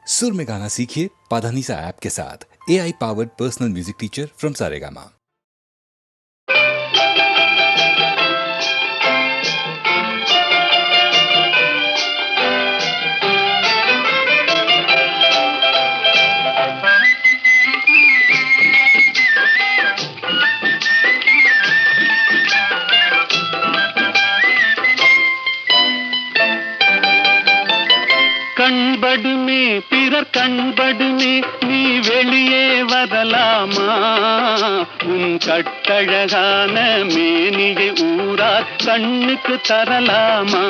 सुर में गाना सीखिए पाधानीसा ऐप के साथ। AI powered personal music teacher from Saregama. கண்படுமே பிறர் கண்படுமே நீ வெளியே வரலாமா? உன் கட்டழகான மேனியை ஊரார் கண்ணுக்கு தரலாமா?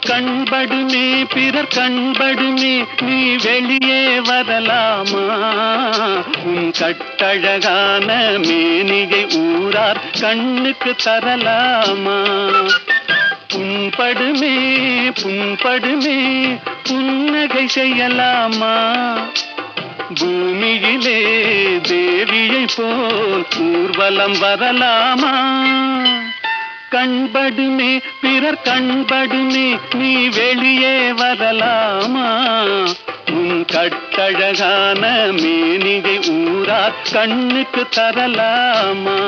கண்படுமே பிறர் கண்படுமே நீ வெளியே வரலாமா? உன் கட்டழகான மேனியை ஊரார் கண்ணுக்கு தரலாமா? புண்படுமே புண்படுமே புன்னகை செய்யலாமா? பூமியிலே தேவியை போல் ஊர்வலம் வரலாமா? கண்படுமே பிறர் கண்படுமே நீ வெளியே வரலாமா? உன் கட்டழகான மேனிகை ஊரார் கண்ணுக்கு தரலாமா?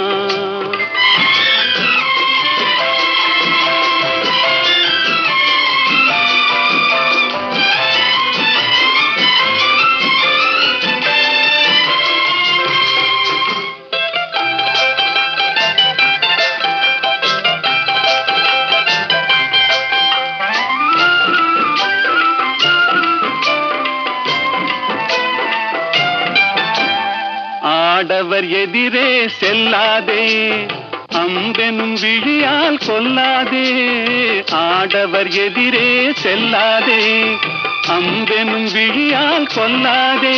ஆடவர் எதிரே செல்லாதே, அம்பெனும் விழியால் கொல்லாதே. ஆடவர் எதிரே செல்லாதே, அம்பெனும் விழியால் கொல்லாதே.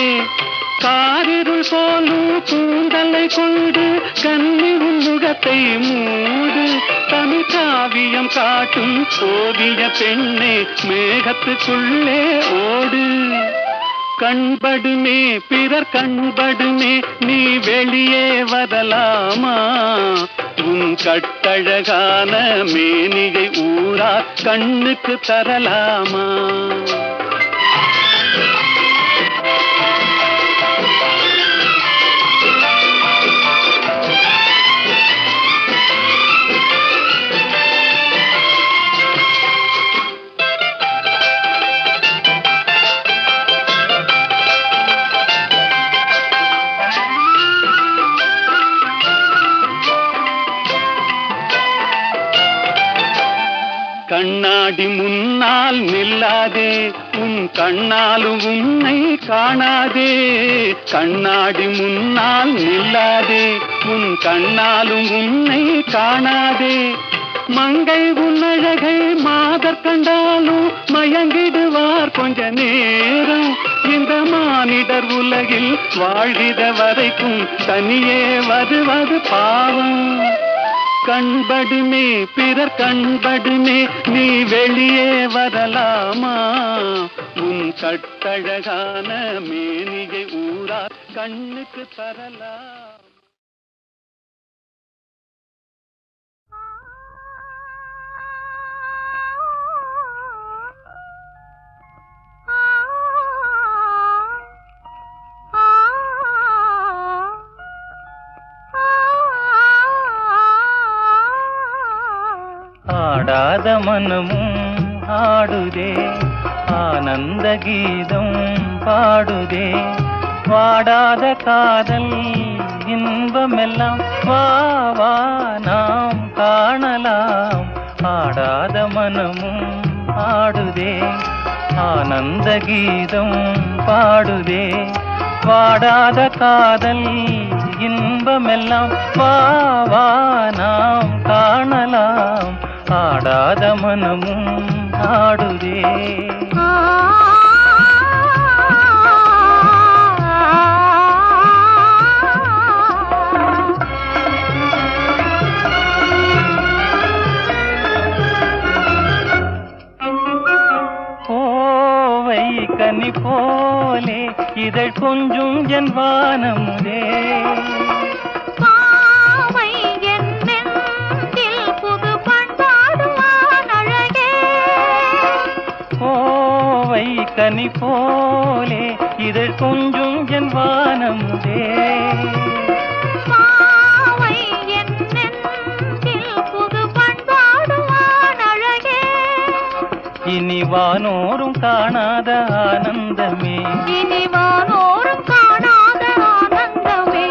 காரிருள் போலும் கூந்தலை கொண்டு கன்னி முகத்தை மூடு. தமிழ் காவியம் காட்டும் ஓவிய பெண்ணே மேகத்துக்குள்ளே ஓடு. கண்படுமே பிறர் கண்படுமே நீ வெளியே வரலாமா? உன் கட்டழகான மேனிகை ஊரார் கண்ணுக்கு தரலாமா? கண்ணாடி முன்னால் நில்லாதே, உன் கண்ணாலும் உன்னை காணாதே. கண்ணாடி முன்னால் நில்லாதே, உன் கண்ணாலும் உன்னை காணாதே. மங்கை உன்னழகை மாதர் கண்டாலும் மயங்கிடுவார் கொஞ்ச நேரம். இந்த மானிடர் உலகில் வாழ்கிற வரைக்கும் தனியே வருவது பாவம். கண்படுமே பிறர் கண்படுமே நீ வெளியே வரலாமா? உன் கட்டழகான மேனிகை ஊரார் கண்ணுக்கு தரலாம். ஆடாத மனமும் ஆடுதே, ஆனந்த கீதம் பாடுதே. வாடாத காதல் இன்பமெல்லாம் வா வா நாம் காணலாம். ஆடாத மனமும் ஆடுதே, ஆனந்த கீதம் பாடுதே. வாடாத காதல் இன்பமெல்லாம் வா வா நாம் காணலாம். ஆடாத மனமும் ஆடுதே. கோவை கனி போலே இதழ் கொஞ்சும் என் வானமுதே. கனி போலே இதழ் கொஞ்சும் என் வானமுதே. இனி வானோரும் காணாத ஆனந்தமே, இனி வானோரும் காணாத ஆனந்தமே.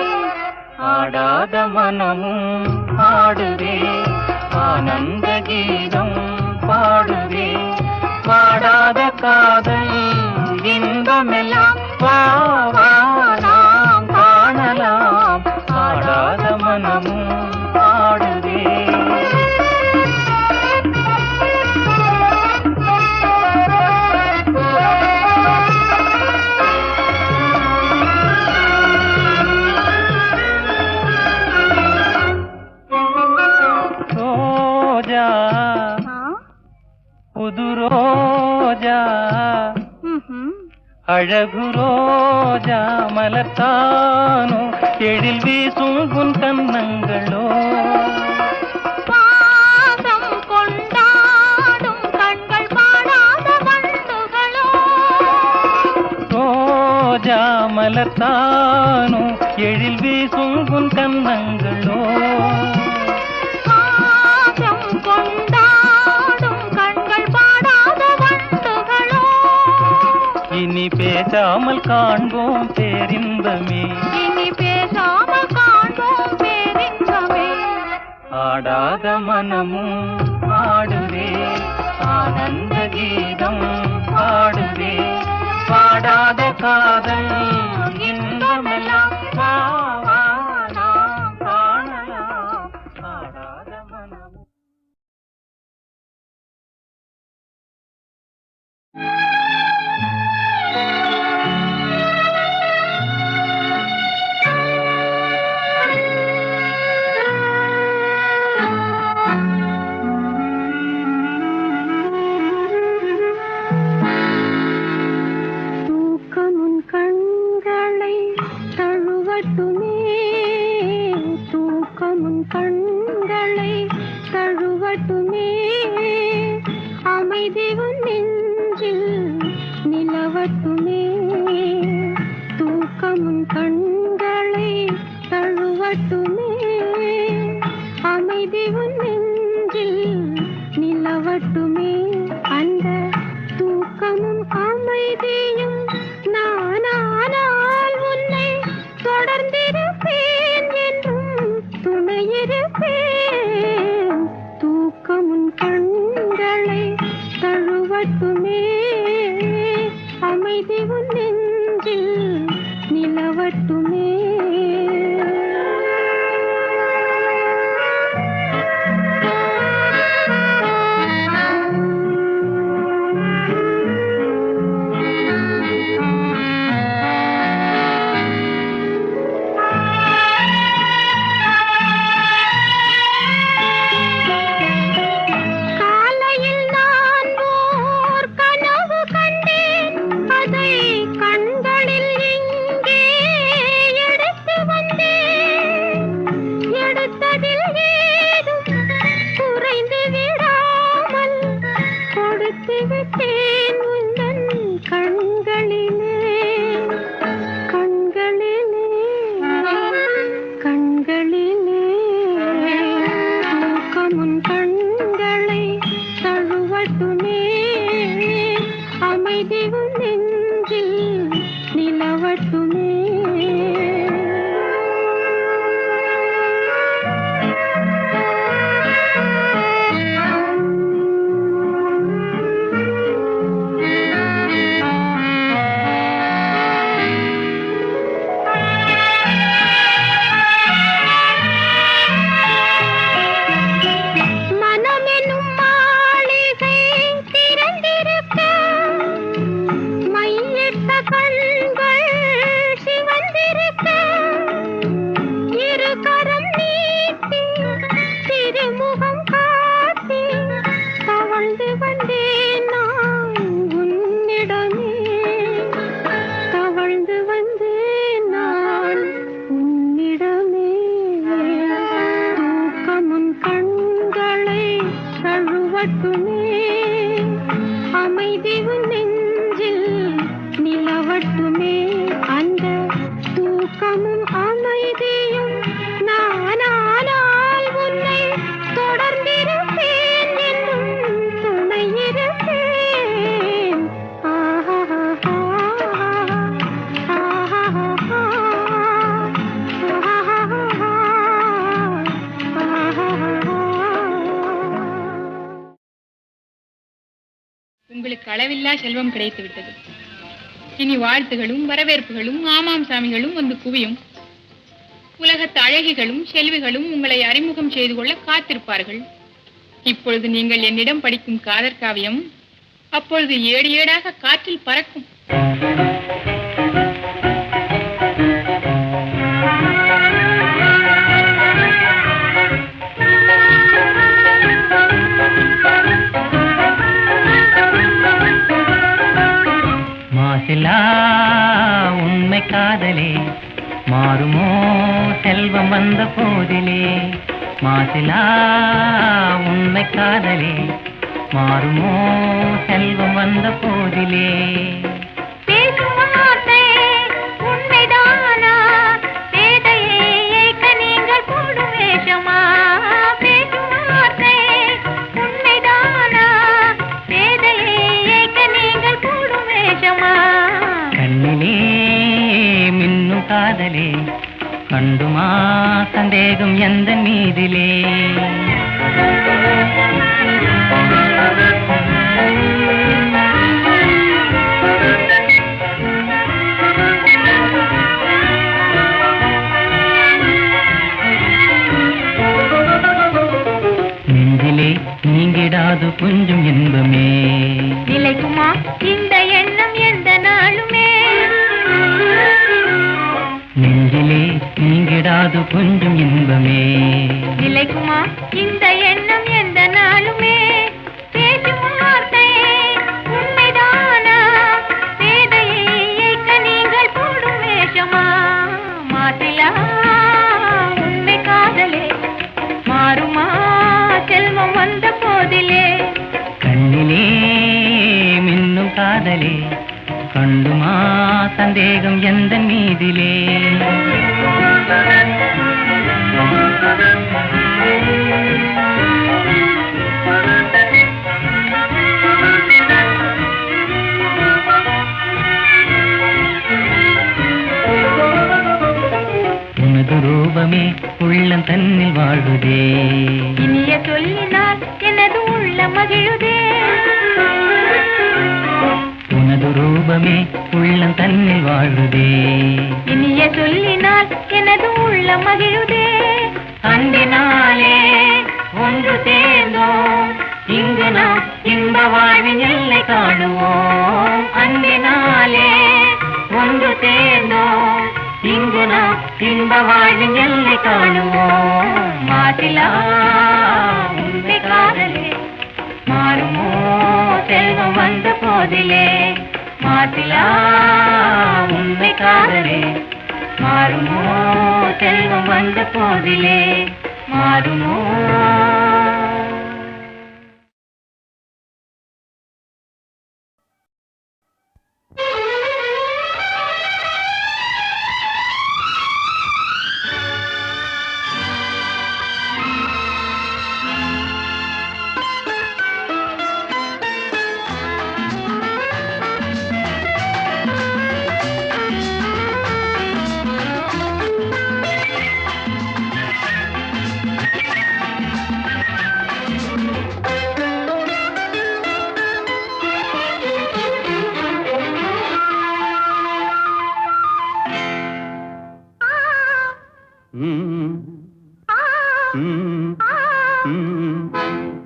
ஆடாத மனமும் ஆடுதே, ஆனந்த கீதம் பாடுதே. பாடாத காதல் இன்பமெல்லாம் வா வா நாம் காணலாம். ஆடாத மனமும் ஆடுதே. புது ரோஜா அழகு ரோஜா மலர்த்தானோ எழில் வீசும் உன் கன்னங்களோ. பாசம் கொண்டாடும் கண்கள் பாடாத வண்டுகளோ. ரோஜா மலர்த்தானோ எழில் வீசும் உன் கன்னங்களோ. இனி பேசாமல் காண்போம் பேரின்பமே, இனி பேசாமல் காண்போம் பேரின்பமே. ஆடாத மனமும் ஆடுதே, ஆனந்த கீதம் பாடுதே. பாடாத காதல் இன்பமெல்லாம் வா வா நாம் காணலாம். ஆடாத மனமும் கண்களை தழுவட்டுமே. அமைதி உன் நெஞ்சில் நிலவட்டுமே. தூக்கமுன் கண்களை தழுவட்டுமே. அமைதி உன் நெஞ்சில் நிலவட்டுமே. அந்த தூக்கமும் அமைதியும் நானானால் உன்னை தொடர்ந்திருப்பேன் என்றும் துணையிருப்பேன். தூக்கமுன் கண்களை தழுவட்டுமே. அமைதி உன் நெஞ்சில் நிலவட்டுமே. நிலவட்டுமே அமைதி உன் நெஞ்சில் அளவில்லா செல்வம் கிடைத்து விட்டது. இனி வாழ்த்துகளும் வரவேற்புகளும் ஆமாம் சாமிகளும் வந்து குவியும். உலகத்து அழகிகளும் செல்விகளும் உங்களை அறிமுகம் செய்து கொள்ள காத்திருப்பார்கள். இப்பொழுது நீங்கள் என்னிடம் படிக்கும் காதற் காவியம் அப்பொழுது ஏடு ஏடாக காற்றில் பறக்கும். மாசிலா உண்மை காதலே மாறுமோ செல்வம் வந்த போதிலே. மாசிலா உண்மை காதலே மாறுமோ செல்வம் வந்த போதிலே. கண்ணிலே மின்னும் காதலே கண்டுமா சந்தேகம் எந்த மீதிலே. நெஞ்சிலே நீங்கிடாது கொஞ்சம் இன்பமே. நிலைக்குமா இந்த எண்ணம் எந்த நாளுமே. நெஞ்சிலே நீங்கிடாது கொஞ்சம் இன்பமே. நிலைக்குமா இந்த எண்ணம் எந்த நாளுமே. பேசும் வார்த்தை உண்மைதானா வேதையை ஏற்க நீங்கள் போடும் வேஷமா. மாட்டிலா உண்மை காதலே மாறுமா செல்வம் வந்த போதிலே. கண்ணிலே மின்னும் காதலே கண்டுமா சந்தேகம் எந்த மீதிலே. உனது ரூபமே உள்ளம் தன்னில் வாழுதே. இனிய சொல்லினால் எனது உள்ள மகிழுதே. உனது ரூபமே உள்ளம் தன்னில் வாழுதே. இனிய சொல்லினால் எனது உள்ள மகிழுதே. அன்பினாலே ஒன்று சேர்ந்தோம் இங்கு நாம் இன்ப வாழ்வின் எல்லை காணுவோம். அன்பினாலே ஒன்று சேர்ந்தோம் இங்கு நாம் இன்ப வாழ்வின் எல்லை காணுவோம். மாசிலா உண்மை காதலே மாறுமோ செல்வம் வந்த போதிலே. மாசிலா உண்மை காதலே மாறுமோ செல்வம் வந்த போதிலே. மாறுமோ.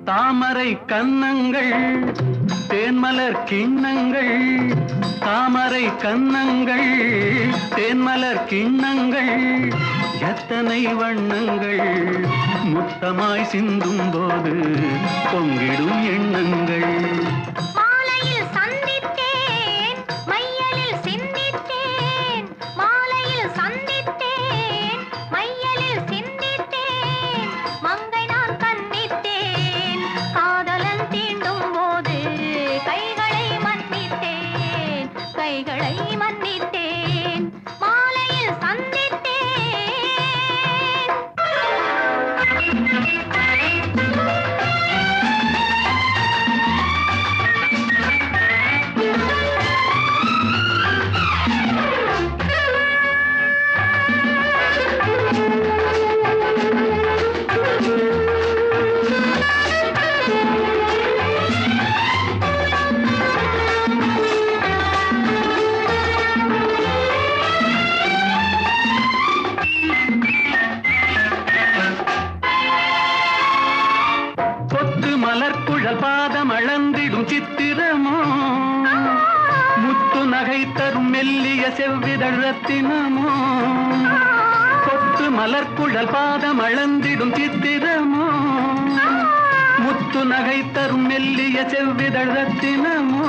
தாமரை கன்னங்கள் தேன்மலர் கிண்ணங்கள். தாமரை கன்னங்கள் தேன்மலர் கிண்ணங்கள். எத்தனை வண்ணங்கள் முத்தமாய் சிந்தும் போது பொங்கிடும் எண்ணங்கள். தரும் மெல்லிய செவ்விதழ் ரத்தினமோ கொத்து மலர்குழல் பாதம் அளந்திடும் சித்திரமோ முத்து நகை தரும் மெல்லிய செவ்விதழ் ரத்தினமோ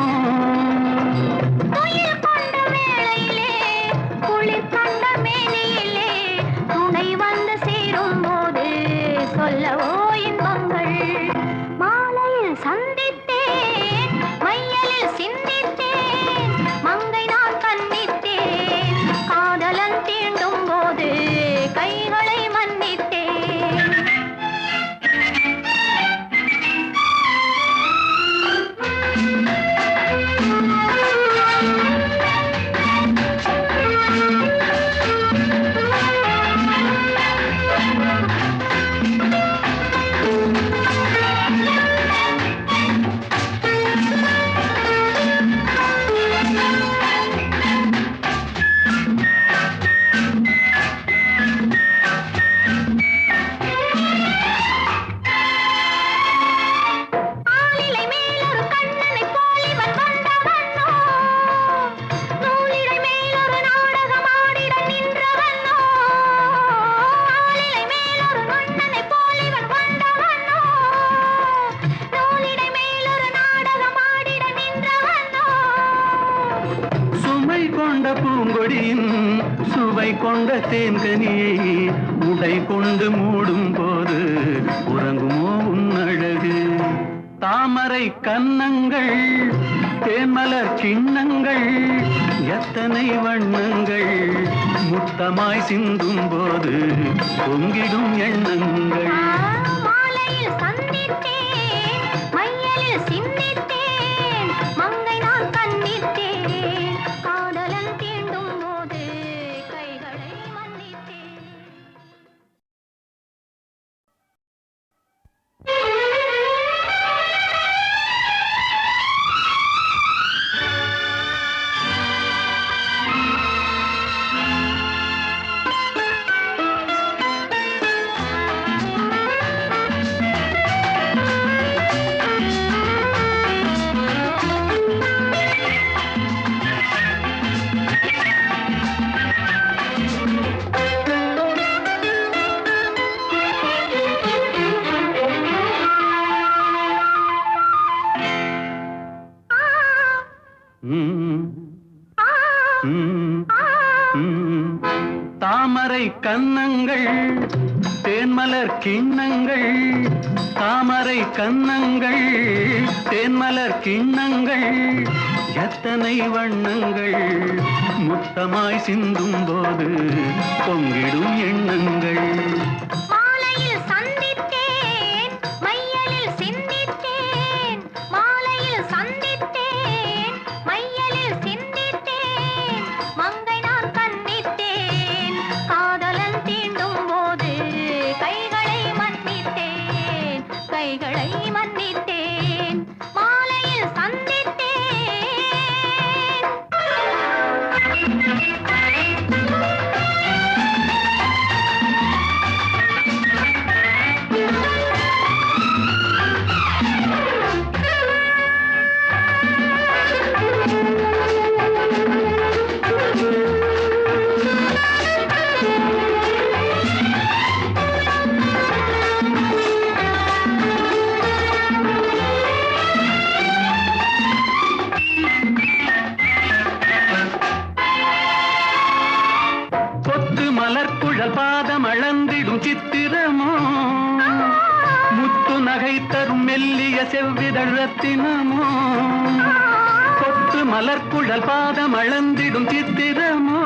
சொல்லவோ இன்பங்கள் மாலையில் சந்தித்தேன் மையலில் சிந்தித்தேன் மங்கை நான் கண்ணித்தேன் காதலன் தீண்டும் போது கைகளை மன்னித்தேன் பூங்கொடியின் சுவை கொண்ட தேன்கனியை உடை கொண்டு மூடும் போது உறங்குமோ உன்னழகு தாமரை கன்னங்கள் தேன்மலர் சின்னங்கள் எத்தனை வண்ணங்கள் முத்தமாய் சிந்தும் போது பொங்கிடும் எண்ணங்கள் மாலையில் சந்தித்தேன் மையலில் சிந்தித்தேன் மங்கை நான் கண்ணித்தேன் காதலன் தீண்டும் போது கைகளை மன்னித்தேன் தாமரை கன்னங்கள் தேன்மலர் கிண்ணங்கள் தாமரை கன்னங்கள் தேன்மலர் கிண்ணங்கள் எத்தனை வண்ணங்கள் முத்தமாய் சிந்தும் போது பொங்கிடும் எண்ணங்கள் மாலையில் சந்தித்தேன் மையலில் சிந்தித்தேன் மாலையில் சந்தித்தேன் மையலில் சிந்தித்தேன் மங்கை நான் கண்ணித்தேன் காதலன் தீண்டும் போது கைகளை மன்னித்தேன் கைகளை மன்னித்தேன் மாலையில் சந்தித்தேன் மலர்குழல் பாதம் அளந்திடும் சித்திரமோ முத்து நகை தரும் மெல்லிய செவ்விதழ் ரத்தினமோ கொத்து மலர்குழல் பாதம் அளந்திடும் சித்திரமோ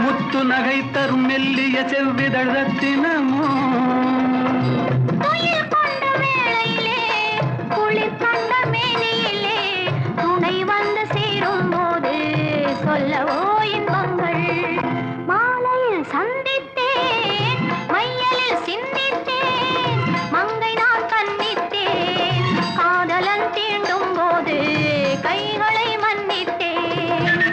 முத்து நகை தரும் மெல்லிய செவ்விதழ் ரத்தினமோ சொல்லவோ இன்பங்கள் மாலையில் சந்தித்தேன் மையலில் சிந்தித்தேன் மங்கை நான் கண்ணித்தேன் காதலன் தீண்டும் போது கைகளை மன்னித்தேன்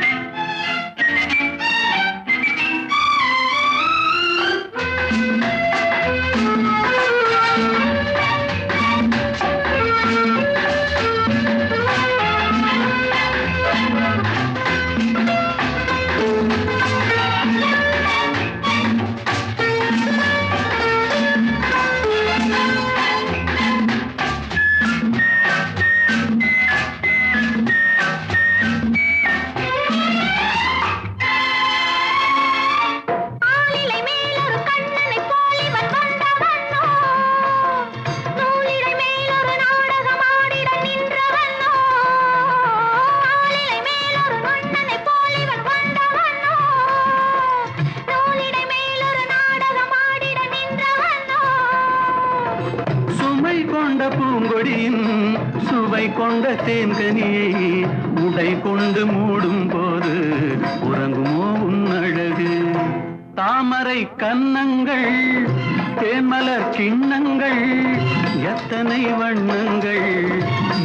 சுவை கொண்ட தேன்கனியை உடை கொண்டு மூடும் போது உறங்குமோ உன் அழகு? தாமரை கன்னங்கள் தேன்மலர் கிண்ணங்கள் எத்தனை வண்ணங்கள்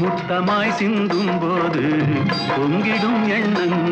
முத்தமாய் சிந்தும் போது பொங்கிடும் எண்ணங்கள்.